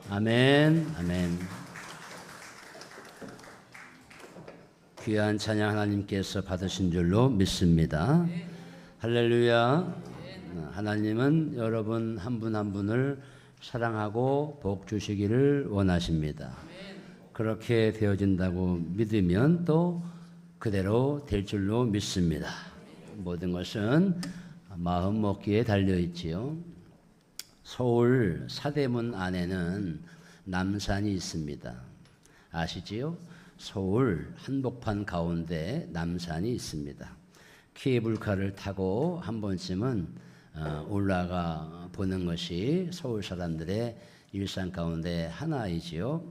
아멘, 아멘. 귀한 찬양 하나님께서 받으신 줄로 믿습니다. 할렐루야. 하나님은 여러분 한 분 한 분을 사랑하고 복 주시기를 원하십니다. 그렇게 되어진다고 믿으면 또 그대로 될 줄로 믿습니다. 모든 것은 마음 먹기에 달려 있지요. 서울 사대문 안에는 남산이 있습니다. 아시지요? 서울 한복판 가운데 남산이 있습니다. 케이블카를 타고 한 번쯤은 올라가 보는 것이 서울 사람들의 일상 가운데 하나이지요.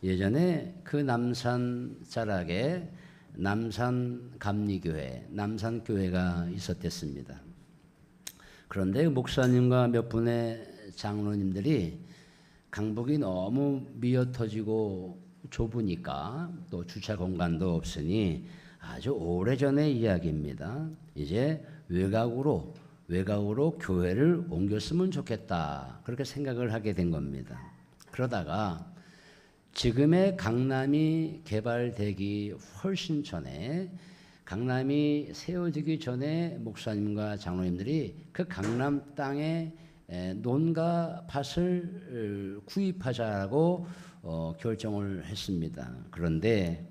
예전에 그 남산 자락에 남산감리교회, 남산교회가 있었댔습니다. 그런데 목사님과 몇 분의 장로님들이 강북이 너무 미어터지고 좁으니까 또 주차 공간도 없으니 아주 오래전의 이야기입니다. 이제 외곽으로 교회를 옮겼으면 좋겠다. 그렇게 생각을 하게 된 겁니다. 그러다가 지금의 강남이 개발되기 훨씬 전에, 강남이 세워지기 전에 목사님과 장로님들이 그 강남 땅에 논과 밭을 구입하자고 결정을 했습니다. 그런데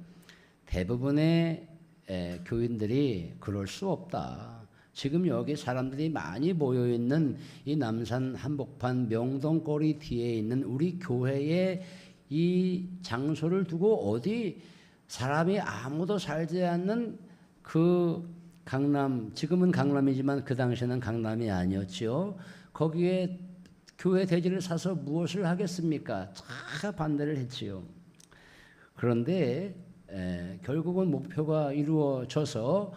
대부분의 교인들이 그럴 수 없다. 지금 여기 사람들이 많이 모여있는 이 남산 한복판 명동거리 뒤에 있는 우리 교회에 이 장소를 두고 어디 사람이 아무도 살지 않는 그 강남, 지금은 강남이지만 그 당시에는 강남이 아니었지요. 거기에 교회 대지를 사서 무엇을 하겠습니까? 다 반대를 했지요. 그런데 결국은 목표가 이루어져서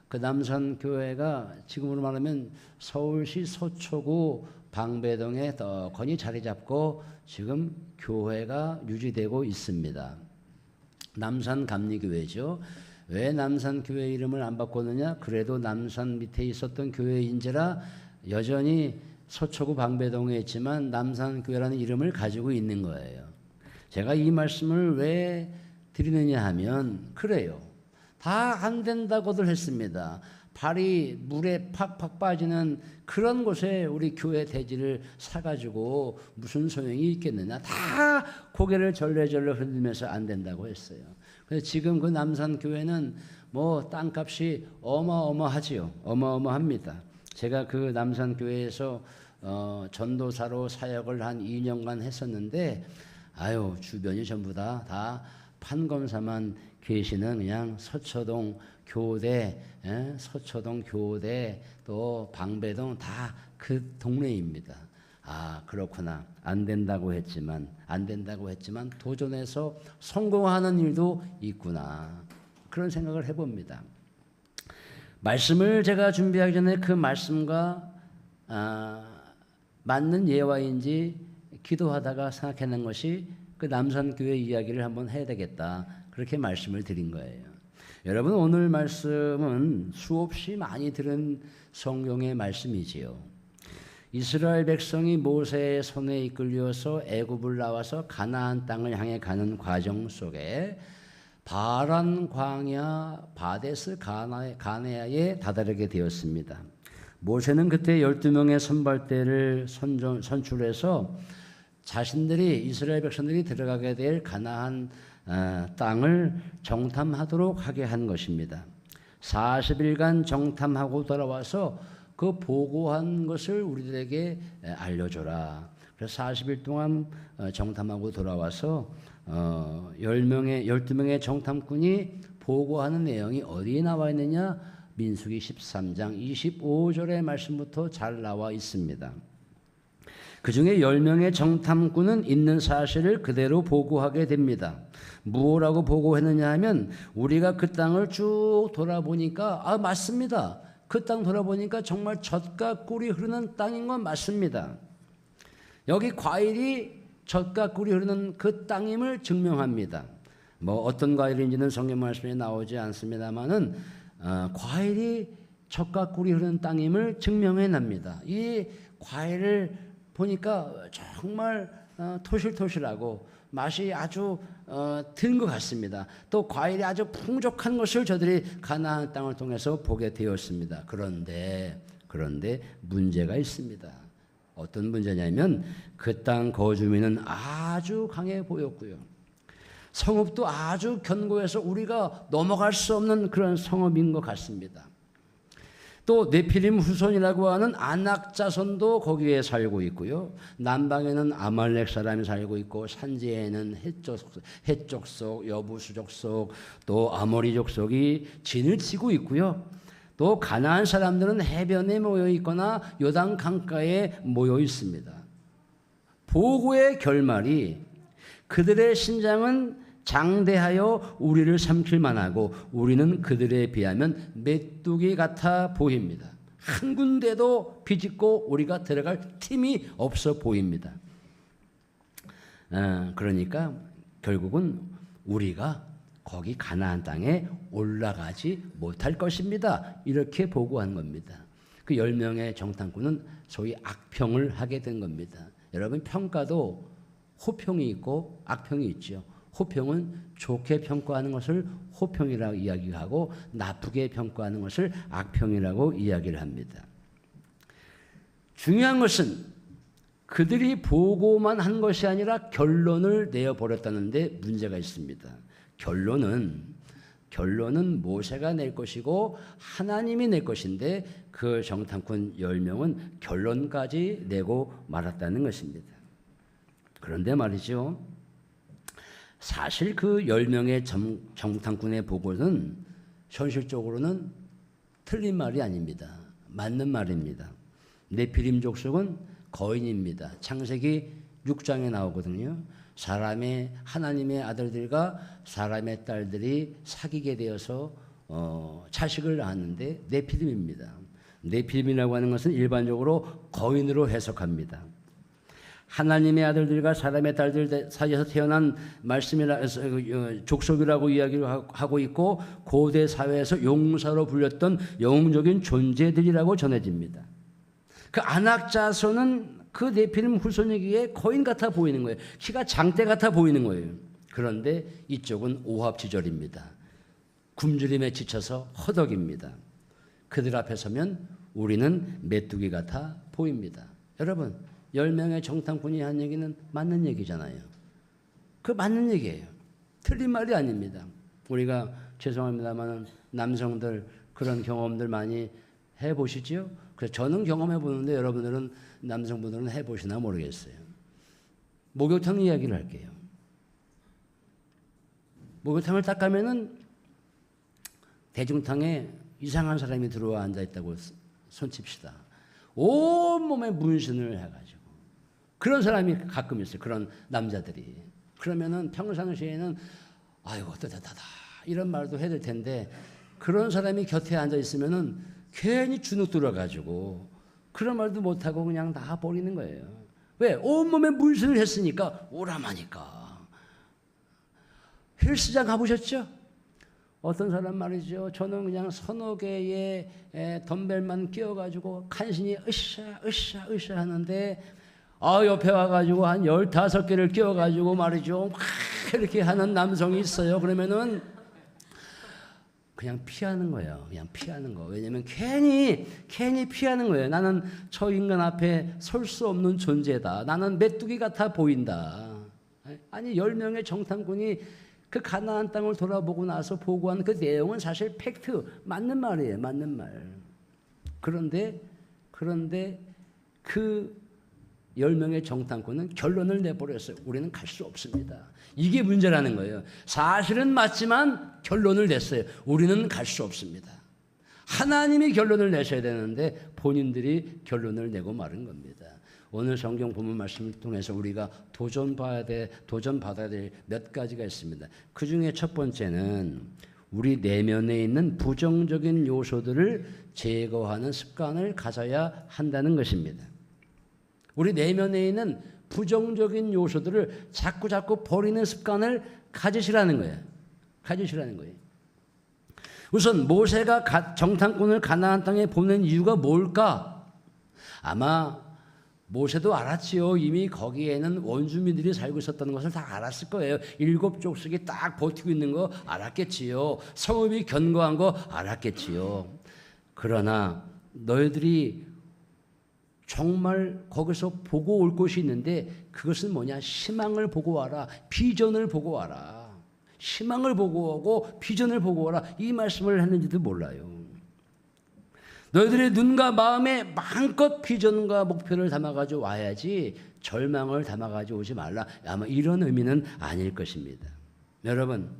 그 남산교회가 지금으로 말하면 서울시 서초구 방배동에 떡하니 자리 잡고 지금 교회가 유지되고 있습니다. 남산감리교회죠. 왜 남산교회 이름을 안 바꿨느냐? 그래도 남산 밑에 있었던 교회인지라 여전히 서초구 방배동에 있지만 남산교회라는 이름을 가지고 있는 거예요. 제가 이 말씀을 왜 드리느냐 하면 그래요. 다 안 된다고들 했습니다. 발이 물에 팍팍 빠지는 그런 곳에 우리 교회 대지를 사가지고 무슨 소용이 있겠느냐. 다 고개를 절레절레 흔들면서 안 된다고 했어요. 그래서 지금 그 남산교회는 뭐 땅값이 어마어마하지요. 어마어마합니다. 제가 그 남산교회에서 전도사로 사역을 한 2년간 했었는데 주변이 전부 다 판검사만 계시는 그냥 서초동 교대, 또 방배동 다 그 동네입니다. 그렇구나. 안 된다고 했지만 도전해서 성공하는 일도 있구나. 그런 생각을 해봅니다. 말씀을 제가 준비하기 전에 그 말씀과 맞는 예화인지 기도하다가 생각해낸 것이 그 남산교회 이야기를 한번 해야 되겠다. 그렇게 말씀을 드린 거예요. 여러분, 오늘 말씀은 수없이 많이 들은 성경의 말씀이지요. 이스라엘 백성이 모세의 손에 이끌려서 애굽을 나와서 가나안 땅을 향해 가는 과정 속에 바란 광야 바데스 가네아에 다다르게 되었습니다. 모세는 그때 12명의 선발대를 선출해서 자신들이 이스라엘 백성들이 들어가게 될 가나안 땅을 정탐하도록 하게 한 것입니다. 40일간 정탐하고 돌아와서 그 보고한 것을 우리들에게 알려줘라. 그래서 40일 동안 정탐하고 돌아와서 12명의 정탐꾼이 보고하는 내용이 어디에 나와 있느냐? 민수기 13장 25절의 말씀부터 잘 나와 있습니다. 그 중에 10명의 정탐꾼은 있는 사실을 그대로 보고하게 됩니다. 무엇라고 보고했느냐 하면 우리가 그 땅을 쭉 돌아보니까 맞습니다. 그 땅 돌아보니까 정말 젖과 꿀이 흐르는 땅인 건 맞습니다. 여기 과일이 젖과 꿀이 흐르는 그 땅임을 증명합니다. 뭐 어떤 과일인지는 성경 말씀에 나오지 않습니다만은 과일이 젖과 꿀이 흐르는 땅임을 증명해 납니다. 이 과일을 보니까 정말 토실토실하고 맛이 아주 든 것 같습니다. 또 과일이 아주 풍족한 것을 저들이 가나안 땅을 통해서 보게 되었습니다. 그런데 문제가 있습니다. 어떤 문제냐면 그 땅 거주민은 아주 강해 보였고요. 성읍도 아주 견고해서 우리가 넘어갈 수 없는 그런 성읍인 것 같습니다. 또 네피림 후손이라고 하는 아낙 자손도 거기에 살고 있고요. 남방에는 아말렉 사람이 살고 있고 산지에는 헷 족속, 여부수 족속, 또 아모리 족속이 진을 치고 있고요. 또 가나안 사람들은 해변에 모여 있거나 요단 강가에 모여 있습니다. 보고의 결말이 그들의 신장은 장대하여 우리를 삼킬 만하고 우리는 그들에 비하면 메뚜기 같아 보입니다. 한 군데도 비집고 우리가 들어갈 틈이 없어 보입니다. 그러니까 결국은 우리가 거기 가나안 땅에 올라가지 못할 것입니다. 이렇게 보고한 겁니다. 그 10명의 정탐꾼은 소위 악평을 하게 된 겁니다. 여러분, 평가도 호평이 있고 악평이 있죠. 호평은 좋게 평가하는 것을 호평이라고 이야기하고 나쁘게 평가하는 것을 악평이라고 이야기를 합니다. 중요한 것은 그들이 보고만 한 것이 아니라 결론을 내어버렸다는 데 문제가 있습니다. 결론은 모세가 낼 것이고 하나님이 낼 것인데 그 정탐꾼 10명은 결론까지 내고 말았다는 것입니다. 그런데 말이죠, 사실 그 10명의 정탐꾼의 보고는 현실적으로는 틀린 말이 아닙니다. 맞는 말입니다. 네피림 족속은 거인입니다. 창세기 6장에 나오거든요. 하나님의 아들들과 사람의 딸들이 사귀게 되어서 자식을 낳았는데 네피림입니다. 네피림이라고 하는 것은 일반적으로 거인으로 해석합니다. 하나님의 아들들과 사람의 딸들 사이에서 태어난 족속이라고 이야기를 하고 있고 고대 사회에서 용사로 불렸던 영웅적인 존재들이라고 전해집니다. 그 아낙 자손은 그 네피림 후손이기에 거인 같아 보이는 거예요. 키가 장대 같아 보이는 거예요. 그런데 이쪽은 오합지졸입니다. 굶주림에 지쳐서 허덕입니다. 그들 앞에 서면 우리는 메뚜기 같아 보입니다. 여러분, 10명의 정탐꾼이 한 얘기는 맞는 얘기잖아요. 그 맞는 얘기예요. 틀린 말이 아닙니다. 우리가 죄송합니다만 남성들 그런 경험들 많이 해보시죠? 그래서 저는 경험해보는데 여러분들은 남성분들은 해보시나 모르겠어요. 목욕탕 이야기를 할게요. 목욕탕을 딱 가면은 대중탕에 이상한 사람이 들어와 앉아있다고 손칩시다. 온몸에 문신을 해가지고 그런 사람이 가끔 있어요. 그런 남자들이. 그러면은 평상시에는 아이고 뜨뜻하다 이런 말도 해야 될 텐데 그런 사람이 곁에 앉아 있으면은 괜히 주눅 들어가지고 그런 말도 못하고 그냥 나가버리는 거예요. 왜? 온몸에 문신을 했으니까 오람하니까. 헬스장 가보셨죠? 어떤 사람 말이죠. 저는 그냥 서너 개의 덤벨만 끼워가지고 간신히 으쌰 하는데 옆에 와가지고 한 15개를 끼워가지고 말이죠. 막 이렇게 하는 남성이 있어요. 그러면은 그냥 피하는 거예요. 그냥 피하는 거. 왜냐면 괜히 피하는 거예요. 나는 저 인간 앞에 설 수 없는 존재다. 나는 메뚜기 같아 보인다. 아니 10명의 정탐꾼이 그 가나안 땅을 돌아보고 나서 보고한 그 내용은 사실 팩트, 맞는 말이에요. 맞는 말. 그런데 그 10명의 정탐꾼은 결론을 내버렸어요. 우리는 갈 수 없습니다. 이게 문제라는 거예요. 사실은 맞지만 결론을 냈어요. 우리는 갈 수 없습니다. 하나님이 결론을 내셔야 되는데 본인들이 결론을 내고 마른 겁니다. 오늘 성경 본문 말씀을 통해서 우리가 도전받아야 될 몇 가지가 있습니다. 그 중에 첫 번째는 우리 내면에 있는 부정적인 요소들을 제거하는 습관을 가져야 한다는 것입니다. 우리 내면에 있는 부정적인 요소들을 자꾸 버리는 습관을 가지시라는 거예요. 우선 모세가 정탐꾼을 가나안 땅에 보낸 이유가 뭘까? 아마 모세도 알았지요. 이미 거기에는 원주민들이 살고 있었다는 것을 다 알았을 거예요. 7족속이 딱 버티고 있는 거 알았겠지요. 성읍이 견고한 거 알았겠지요. 그러나 너희들이 정말 거기서 보고 올 것이 있는데 그것은 뭐냐? 희망을 보고 와라. 비전을 보고 와라. 희망을 보고 오고 비전을 보고 와라. 이 말씀을 했는지도 몰라요. 너희들의 눈과 마음에 마음껏 비전과 목표를 담아가지고 와야지 절망을 담아가지고 오지 말라. 아마 이런 의미는 아닐 것입니다. 여러분,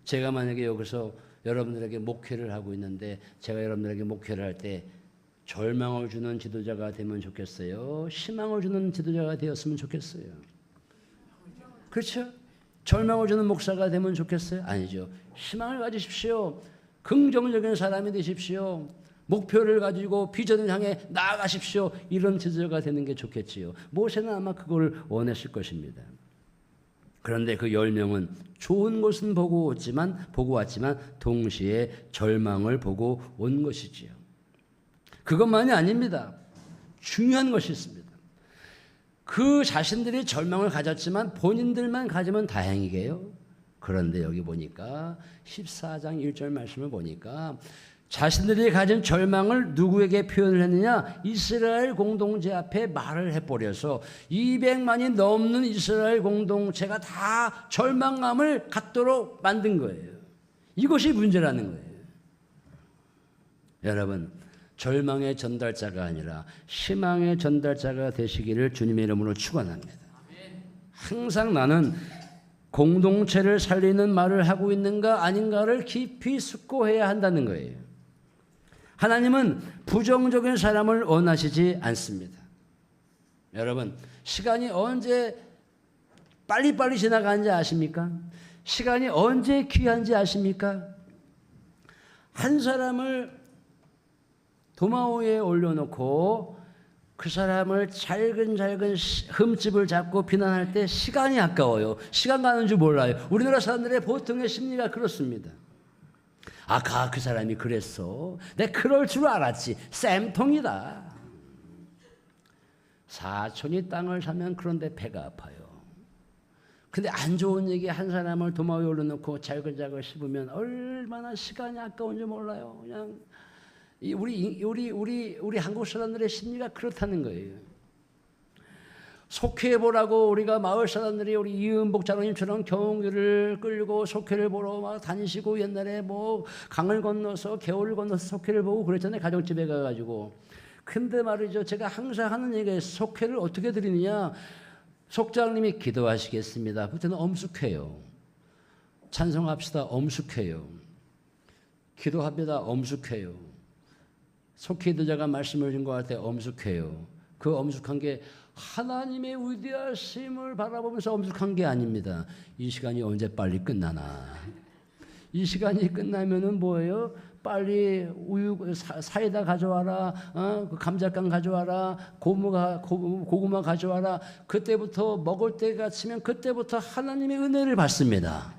제가 만약에 여기서 여러분들에게 목회를 하고 있는데 제가 여러분들에게 목회를 할 때 절망을 주는 지도자가 되면 좋겠어요? 희망을 주는 지도자가 되었으면 좋겠어요? 그렇죠? 절망을 주는 목사가 되면 좋겠어요? 아니죠. 희망을 가지십시오. 긍정적인 사람이 되십시오. 목표를 가지고 비전을 향해 나아가십시오. 이런 지도자가 되는 게 좋겠지요. 모세는 아마 그걸 원했을 것입니다. 그런데 그 10명은 좋은 것은 보고 왔지만 동시에 절망을 보고 온 것이지요. 그것만이 아닙니다. 중요한 것이 있습니다. 그 자신들이 절망을 가졌지만 본인들만 가지면 다행이게요. 그런데 여기 보니까 14장 1절 말씀을 보니까 자신들이 가진 절망을 누구에게 표현을 했느냐? 이스라엘 공동체 앞에 말을 해버려서 200만이 넘는 이스라엘 공동체가 다 절망감을 갖도록 만든 거예요. 이것이 문제라는 거예요. 여러분, 절망의 전달자가 아니라 희망의 전달자가 되시기를 주님의 이름으로 축원합니다. 항상 나는 공동체를 살리는 말을 하고 있는가 아닌가를 깊이 숙고해야 한다는 거예요. 하나님은 부정적인 사람을 원하시지 않습니다. 여러분, 시간이 언제 빨리빨리 지나가는지 아십니까? 시간이 언제 귀한지 아십니까? 한 사람을 도마위에 올려놓고 그 사람을 잘근잘근 흠집을 잡고 비난할 때 시간이 아까워요. 시간 가는 줄 몰라요. 우리나라 사람들의 보통의 심리가 그렇습니다. 아까 그 사람이 그랬어. 내가 그럴 줄 알았지. 쌤통이다. 사촌이 땅을 사면 그런데 배가 아파요. 근데 안 좋은 얘기 한 사람을 도마위에 올려놓고 잘근잘근 씹으면 얼마나 시간이 아까운지 몰라요. 그냥 우리 한국 사람들의 심리가 그렇다는 거예요. 속회 보라고 우리가 마을 사람들이 우리 이은복 장로님처럼 경운기를 끌고 속회를 보러 막 다니시고 옛날에 뭐 강을 건너서 개울을 건너서 속회를 보고 그랬잖아요. 가정집에 가가지고. 근데 말이죠. 제가 항상 하는 얘기가 속회를 어떻게 드리느냐. 속장님이 기도하시겠습니다. 그때는 엄숙해요. 찬송합시다. 엄숙해요. 기도합니다. 엄숙해요. 속회도자가 말씀을 증거할 때 엄숙해요. 그 엄숙한 게 하나님의 위대하심을 바라보면서 엄숙한 게 아닙니다. 이 시간이 언제 빨리 끝나나. 이 시간이 끝나면은 뭐예요? 빨리 우유 사이다 가져와라. 그 감자깡 가져와라. 고구마 가져와라. 그때부터 먹을 때가 치면 그때부터 하나님의 은혜를 받습니다.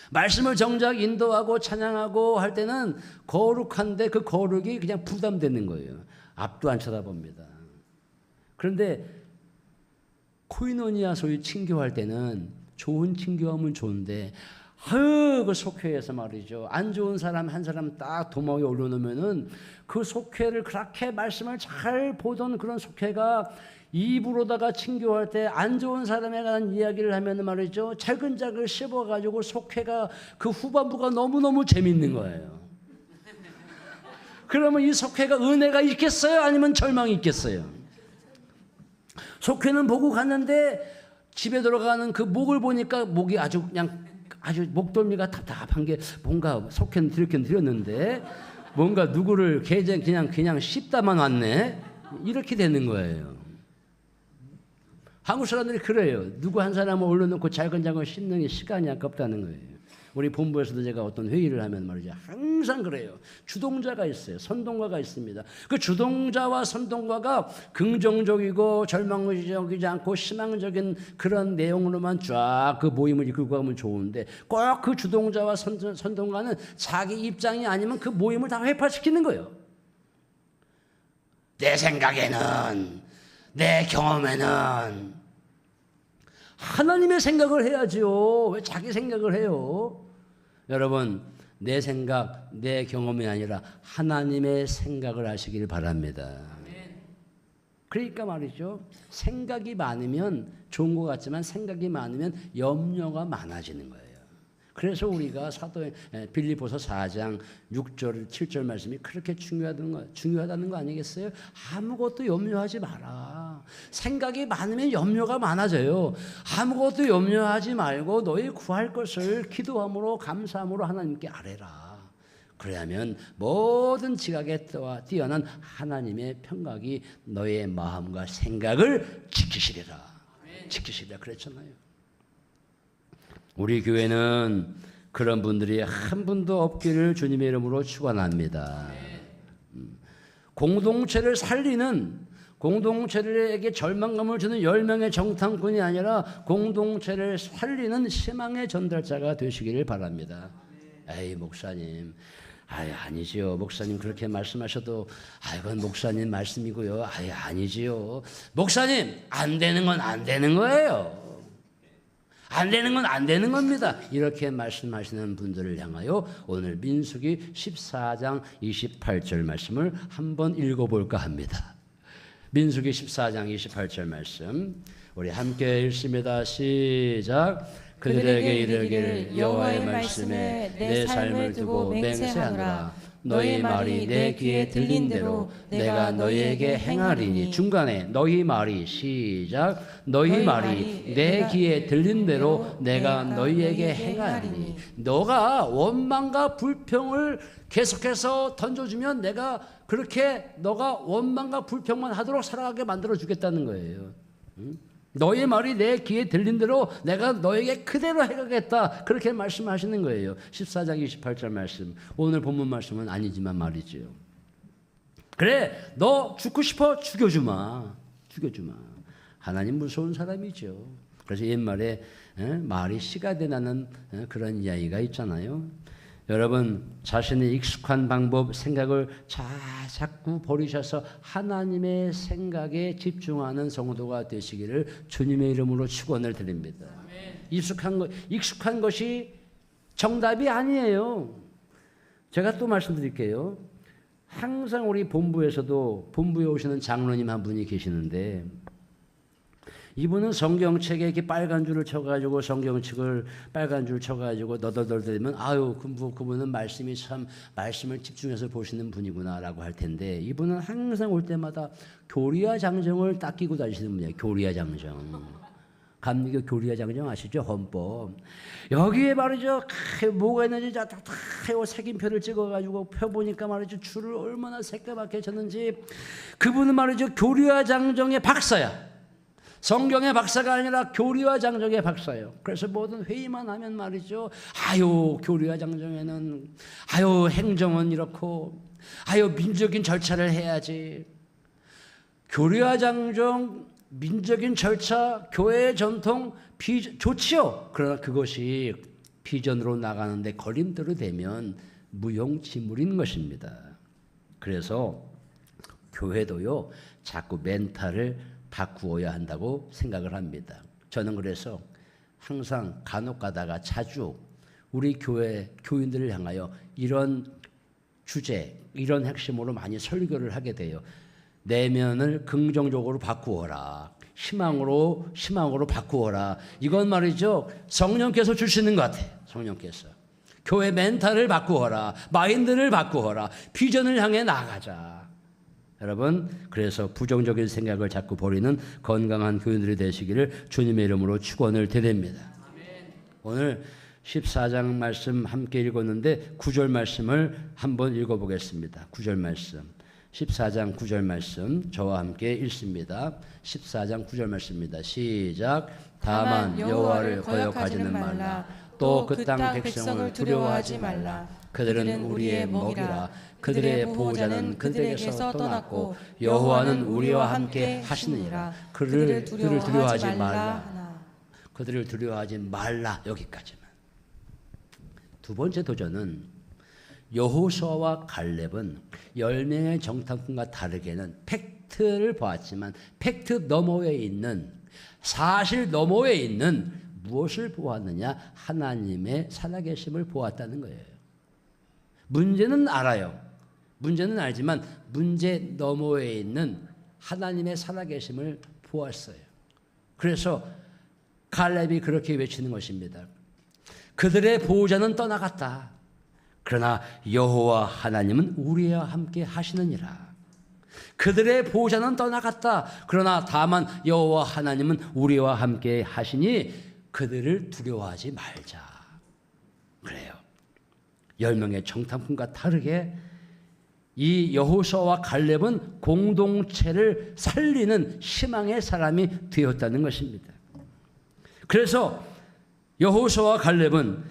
말씀을 정작 인도하고 찬양하고 할 때는 거룩한데 그 거룩이 그냥 부담되는 거예요. 앞도 안 쳐다봅니다. 그런데 코이노니아 소위 친교할 때는 좋은 친교하면 좋은데 그 속회에서 말이죠. 안 좋은 사람 한 사람 딱 도마 위에 올려놓으면은 그 속회를 그렇게 말씀을 잘 보던 그런 속회가 입으로다가 친교할 때 안 좋은 사람에 관한 이야기를 하면 말이죠. 잘근잘근 씹어가지고 속회가 그 후반부가 너무너무 재밌는 거예요. 그러면 이 속회가 은혜가 있겠어요? 아니면 절망이 있겠어요? 속회는 보고 갔는데 집에 들어가는 그 목을 보니까 목이 아주 목덜미가 답답한 게 뭔가 속회는 드렸긴 드렸는데 뭔가 누구를 그냥 씹다만 왔네. 이렇게 되는 거예요. 한국 사람들이 그래요. 누구 한 사람을 올려놓고 잘근잘근 씹는 게 시간이 아깝다는 거예요. 우리 본부에서도 제가 어떤 회의를 하면 말이죠. 항상 그래요. 주동자가 있어요. 선동가가 있습니다. 그 주동자와 선동가가 긍정적이고 절망적이지 않고 희망적인 그런 내용으로만 쫙 그 모임을 이끌고 가면 좋은데 꼭 그 주동자와 선동가는 자기 입장이 아니면 그 모임을 다 회파시키는 거예요. 내 생각에는, 내 경험에는. 하나님의 생각을 해야지요. 왜 자기 생각을 해요? 여러분, 내 생각, 내 경험이 아니라 하나님의 생각을 하시길 바랍니다. 그러니까 말이죠. 생각이 많으면 좋은 것 같지만 생각이 많으면 염려가 많아지는 거예요. 그래서 우리가 빌립보서 4장 6절 7절 말씀이 그렇게 중요하다는 거 아니겠어요? 아무것도 염려하지 마라. 생각이 많으면 염려가 많아져요. 아무것도 염려하지 말고 너희 구할 것을 기도함으로 감사함으로 하나님께 아뢰라. 그래야면 모든 지각에 뛰어난 하나님의 평강이 너의 마음과 생각을 지키시리라. 지키시리라 그랬잖아요. 우리 교회는 그런 분들이 한 분도 없기를 주님의 이름으로 축원합니다. 공동체를 살리는, 공동체에게 절망감을 주는 10명의 정탐꾼이 아니라 공동체를 살리는 희망의 전달자가 되시기를 바랍니다. 에이 목사님, 아니지요. 목사님 그렇게 말씀하셔도 그건 목사님 말씀이고요. 아니지요. 목사님 안 되는 건 안 되는 거예요. 안 되는 건 안 되는 겁니다. 이렇게 말씀하시는 분들을 향하여 오늘 민수기 14장 28절 말씀을 한번 읽어볼까 합니다. 민수기 14장 28절 말씀 우리 함께 읽습니다. 시작. 그들에게 이르기를 여호와의 말씀에 내 삶을 두고 맹세하노라. 너희 말이 내 귀에 들린 대로 내가 너희에게 행하리니. 중간에 너희 말이, 시작. 너희 말이 내 귀에 들린 대로 내가 너희에게 행하리니. 너가 원망과 불평을 계속해서 던져주면 내가 그렇게 너가 원망과 불평만 하도록 살아가게 만들어주겠다는 거예요. 너의 말이 내 귀에 들린 대로 내가 너에게 그대로 해가겠다. 그렇게 말씀하시는 거예요. 14장 28절 말씀. 오늘 본문 말씀은 아니지만 말이죠. 그래, 너 죽고 싶어? 죽여주마. 죽여주마. 하나님 무서운 사람이죠. 그래서 옛말에 말이 씨가 되나는 그런 이야기가 있잖아요. 여러분 자신의 익숙한 방법, 생각을 자꾸 버리셔서 하나님의 생각에 집중하는 성도가 되시기를 주님의 이름으로 축원을 드립니다. 익숙한 것이 정답이 아니에요. 제가 또 말씀드릴게요. 항상 우리 본부에서도 본부에 오시는 장로님 한 분이 계시는데 이분은 성경책에 이렇게 빨간 줄을 쳐가지고 성경책을 빨간 줄 쳐가지고 너덜너덜대면 그분은 말씀을 집중해서 보시는 분이구나라고 할 텐데 이분은 항상 올 때마다 교리와 장정을 딱 끼고 다니시는 분이에요. 교리와 장정. 감리교 교리와 장정 아시죠? 헌법. 여기에 말이죠. 뭐가 있는지 다 색인표를 찍어가지고 펴보니까 말이죠. 줄을 얼마나 새까맣게 쳤는지. 그분은 말이죠. 교리와 장정의 박사야. 성경의 박사가 아니라 교리와 장정의 박사예요. 그래서 모든 회의만 하면 말이죠. 교리와 장정에는 행정은 이렇고 민족인 절차를 해야지. 교리와 장정, 민족인 절차, 교회의 전통 좋지요. 그러나 그것이 비전으로 나가는데 걸림돌이 되면 무용지물인 것입니다. 그래서 교회도요. 자꾸 멘탈을 바꾸어야 한다고 생각을 합니다. 저는 그래서 항상 간혹 가다가 자주 우리 교회 교인들을 향하여 이런 주제, 이런 핵심으로 많이 설교를 하게 돼요. 내면을 긍정적으로 바꾸어라. 희망으로 바꾸어라. 이건 말이죠. 성령께서 주시는 것 같아요. 성령께서. 교회 멘탈을 바꾸어라. 마인드를 바꾸어라. 비전을 향해 나아가자. 여러분, 그래서 부정적인 생각을 자꾸 버리는 건강한 교인들이 되시기를 주님의 이름으로 축원을 드립니다. 오늘 14장 말씀 함께 읽었는데 9절 말씀을 한번 읽어보겠습니다. 9절 말씀. 14장 9절 말씀 저와 함께 읽습니다. 14장 9절 말씀입니다. 시작. 다만 여호와를 거역하지는 말라. 또 그 땅 백성을 두려워하지 말라. 그들은 우리의 먹이라. 그들의 보호자는 그들에게서 떠났고 여호와는 우리와 함께 하시느니라. 그들을 두려워하지 말라. 그들을 두려워하지 말라. 여기까지만. 두 번째 도전은 여호수아와 갈렙은 10명의 정탐꾼과 다르게는 팩트를 보았지만 팩트 너머에 있는, 사실 너머에 있는 무엇을 보았느냐? 하나님의 살아계심을 보았다는 거예요. 문제는 알아요. 문제는 알지만 문제 너머에 있는 하나님의 살아계심을 보았어요. 그래서 갈렙이 그렇게 외치는 것입니다. 그들의 보호자는 떠나갔다. 그러나 여호와 하나님은 우리와 함께 하시느니라. 그들의 보호자는 떠나갔다. 그러나 다만 여호와 하나님은 우리와 함께 하시니 그들을 두려워하지 말자. 그래요. 10명의 정탐꾼과 다르게 이 여호수아와 갈렙은 공동체를 살리는 희망의 사람이 되었다는 것입니다. 그래서 여호수아와 갈렙은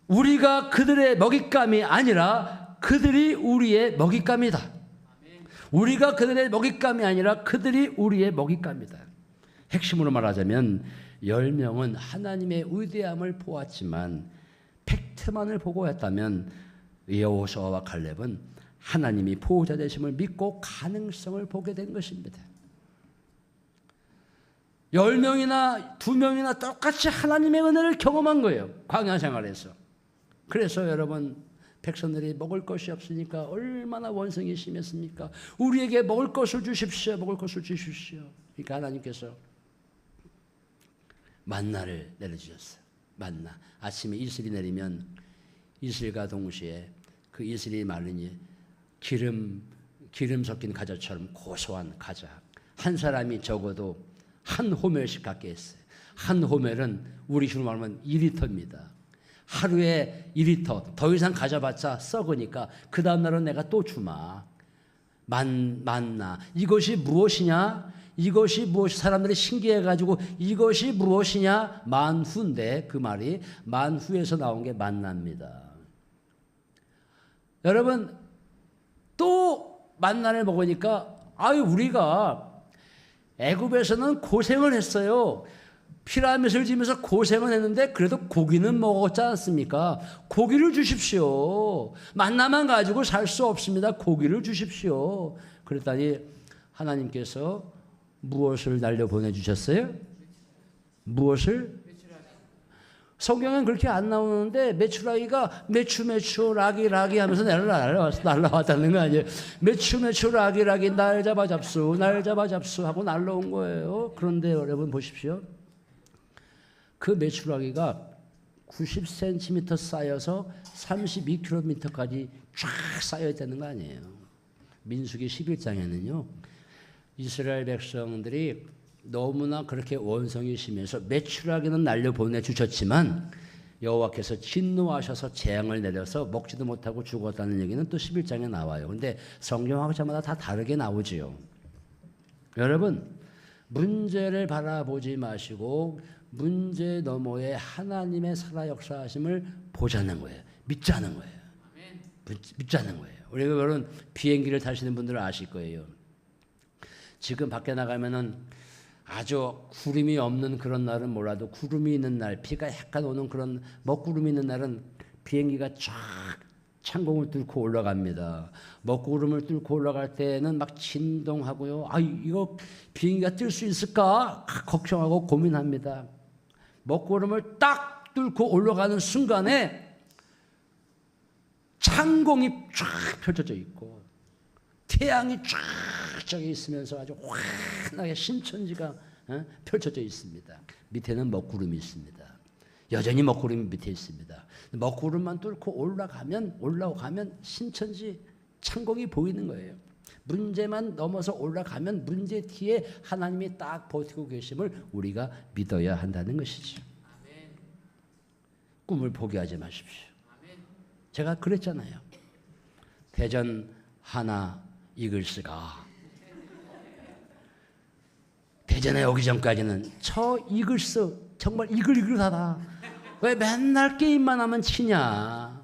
우리가 그들의 먹잇감이 아니라 그들이 우리의 먹잇감이다. 우리가 그들의 먹잇감이 아니라 그들이 우리의 먹잇감이다. 핵심으로 말하자면 10명은 하나님의 위대함을 보았지만 팩트만을 보고 했다면 여호수아와 갈렙은 하나님이 보호자 되심을 믿고 가능성을 보게 된 것입니다. 10명이나 2명이나 똑같이 하나님의 은혜를 경험한 거예요. 광야 생활에서. 그래서 여러분, 백성들이 먹을 것이 없으니까 얼마나 원성이 심했습니까? 우리에게 먹을 것을 주십시오. 먹을 것을 주십시오. 그러니까 하나님께서 만나를 내려주셨어요. 만나. 아침에 이슬이 내리면 이슬과 동시에 그 이슬이 마르니 기름 섞인 과자처럼 고소한 과자. 한 사람이 적어도 한 호멜씩 갖게 했어요. 한 호멜은 우리 식으로 말하면 2리터입니다. 하루에 2리터. 더 이상 가져봤자 썩으니까 그 다음날은 내가 또 주마. 만나. 이것이 무엇이냐? 이것이 무엇이, 사람들이 신기해가지고 이것이 무엇이냐? 만후인데 그 말이 만후에서 나온 게 만나입니다. 여러분, 또 만나를 먹으니까 우리가 애굽에서는 고생을 했어요. 피라밋을 지면서 고생을 했는데 그래도 고기는 먹었지 않습니까? 고기를 주십시오. 만나만 가지고 살 수 없습니다. 고기를 주십시오. 그랬더니 하나님께서 무엇을 날려보내주셨어요? 무엇을? 성경엔 그렇게 안 나오는데 메추라기가 메추 라기 하면서 날라왔다는 거 아니에요? 메추 라기 날 잡아 잡수 하고 날라온 거예요. 그런데 여러분 보십시오. 그 메추라기가 90cm 쌓여서 32km까지 쫙 쌓여야 되는 거 아니에요? 민수기 11장에는요. 이스라엘 백성들이 너무나 그렇게 원성이 심해서 메추라기는 날려보내 주셨지만 여호와께서 진노하셔서 재앙을 내려서 먹지도 못하고 죽었다는 얘기는 또 11장에 나와요. 근데 성경학자마다 다 다르게 나오지요. 여러분, 문제를 바라보지 마시고 문제 너머에 하나님의 살아 역사하심을 보자는 거예요. 믿자는 거예요. 믿자는 거예요. 우리가 그런 비행기를 타시는 분들은 아실 거예요. 지금 밖에 나가면은 아주 구름이 없는 그런 날은 몰라도 구름이 있는 날, 비가 약간 오는 그런 먹구름이 있는 날은 비행기가 쫙 창공을 뚫고 올라갑니다. 먹구름을 뚫고 올라갈 때는 막 진동하고요. 이거 비행기가 뜰 수 있을까? 걱정하고 고민합니다. 먹구름을 딱 뚫고 올라가는 순간에 창공이 쫙 펼쳐져 있고 태양이 쫙 저기 있으면서 아주 환하게 신천지가 펼쳐져 있습니다. 밑에는 먹구름이 있습니다. 여전히 먹구름이 밑에 있습니다. 먹구름만 뚫고 올라가면 신천지 창공이 보이는 거예요. 문제만 넘어서 올라가면 문제 뒤에 하나님이 딱 버티고 계심을 우리가 믿어야 한다는 것이죠. 꿈을 포기하지 마십시오. 제가 그랬잖아요. 대전 하나 이글스가 대전에 오기 전까지는 저 이글스 정말 이글이글하다. 왜 맨날 게임만 하면 치냐.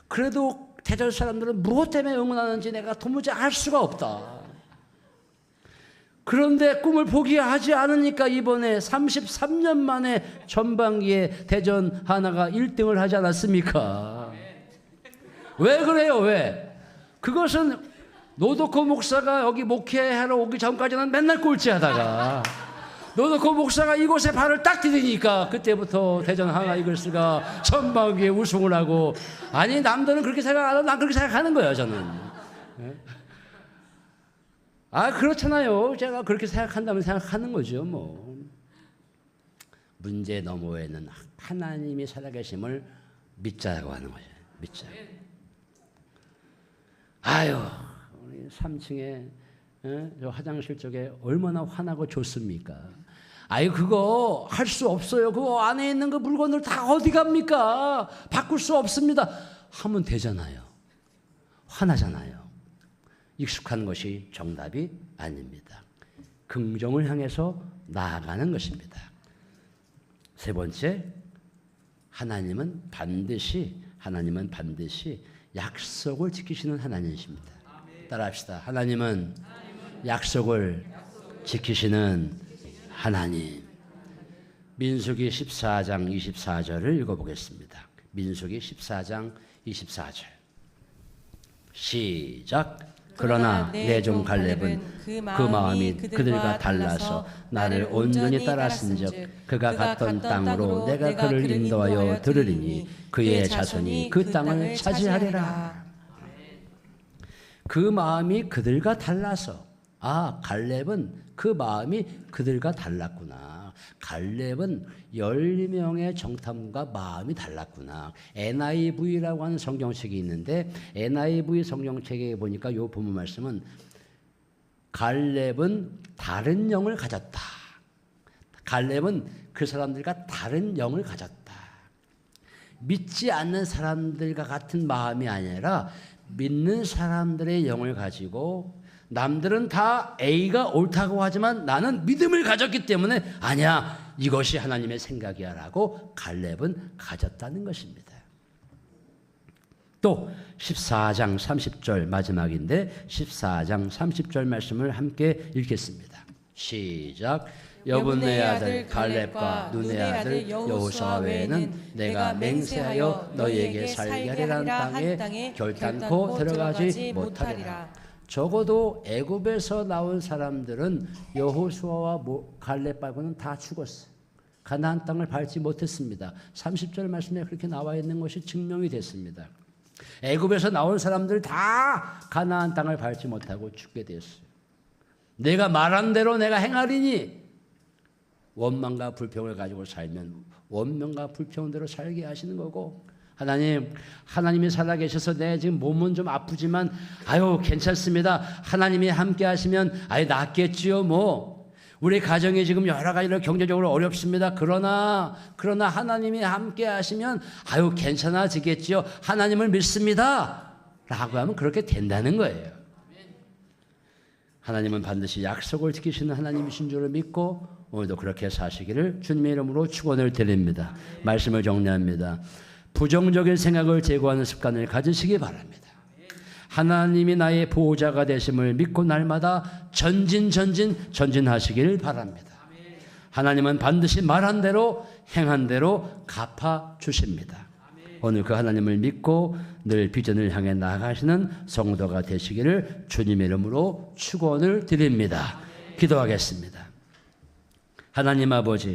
그래도 대전 사람들은 무엇 때문에 응원하는지 내가 도무지 알 수가 없다. 그런데 꿈을 포기하지 않으니까 이번에 33년 만에 전반기에 대전 하나가 1등을 하지 않았습니까? 왜 그래요? 왜? 그것은 노덕호 목사가 여기 목회하러 오기 전까지는 맨날 꼴찌하다가 노덕호 목사가 이곳에 발을 딱 디디니까 그때부터 대전 하나 이글스가 전반기에 우승을 하고, 아니 남들은 그렇게 생각 안 하고 난 그렇게 생각하는 거예요. 저는. 그렇잖아요. 제가 그렇게 생각한다면 생각하는 거죠. 뭐 문제 너머에는 하나님이 살아계심을 믿자고 하는 거죠. 믿자. 우리 3층에 저 화장실 쪽에 얼마나 환하고 좋습니까? 그거 할 수 없어요. 그거 안에 있는 그 물건들 다 어디 갑니까? 바꿀 수 없습니다. 하면 되잖아요. 화나잖아요. 익숙한 것이 정답이 아닙니다. 긍정을 향해서 나아가는 것입니다. 세 번째, 하나님은 반드시 약속을 지키시는 하나님이십니다. 따라합시다. 하나님은 약속을 지키시는 하나님. 민수기 14장 24절을 읽어보겠습니다. 민수기 14장 24절. 시작. 그러나 내 종 갈렙은 그 마음이 그들과 달라서 나를 온전히 따랐은즉 그가 갔던 땅으로 내가 그를 인도하여 들으리니 그의 자손이 그 땅을 차지하리라. 그 마음이 그들과 달라서, 갈렙은 그 마음이 그들과 달랐구나. 갈렙은 12명의 정탐과 마음이 달랐구나. NIV라고 하는 성경책이 있는데 NIV 성경책에 보니까 이 본문 말씀은 갈렙은 다른 영을 가졌다. 갈렙은 그 사람들과 다른 영을 가졌다. 믿지 않는 사람들과 같은 마음이 아니라 믿는 사람들의 영을 가지고, 남들은 다 A가 옳다고 하지만 나는 믿음을 가졌기 때문에 아니야, 이것이 하나님의 생각이야 라고 갈렙은 가졌다는 것입니다. 또 14장 30절 마지막인데 14장 30절 말씀을 함께 읽겠습니다. 시작. 여분의 아들 갈렙과 눈의 아들 여호수아 외에는 내가 맹세하여 너희에게 살게 하리라는 땅에 결단코 들어가지 못하리라. 적어도 애굽에서 나온 사람들은 여호수아와 갈렙 말고는 다 죽었어요. 가나안 땅을 밟지 못했습니다. 30절 말씀에 그렇게 나와 있는 것이 증명이 됐습니다. 애굽에서 나온 사람들 다 가나안 땅을 밟지 못하고 죽게 됐어요. 내가 말한 대로 내가 행하리니, 원망과 불평을 가지고 살면 원망과 불평대로 살게 하시는 거고, 하나님이 살아계셔서 내 지금 몸은 좀 아프지만 괜찮습니다. 하나님이 함께 하시면 낫겠지요. 우리 가정이 지금 여러 가지로 경제적으로 어렵습니다. 그러나 하나님이 함께 하시면 괜찮아지겠지요. 하나님을 믿습니다 라고 하면 그렇게 된다는 거예요. 하나님은 반드시 약속을 지키시는 하나님이신 줄을 믿고 오늘도 그렇게 사시기를 주님의 이름으로 축원을 드립니다. 말씀을 정리합니다. 부정적인 생각을 제거하는 습관을 가지시기 바랍니다. 하나님이 나의 보호자가 되심을 믿고 날마다 전진하시기를 바랍니다. 하나님은 반드시 말한 대로 행한 대로 갚아주십니다. 오늘 그 하나님을 믿고 늘 비전을 향해 나아가시는 성도가 되시기를 주님의 이름으로 축원을 드립니다. 기도하겠습니다. 하나님 아버지,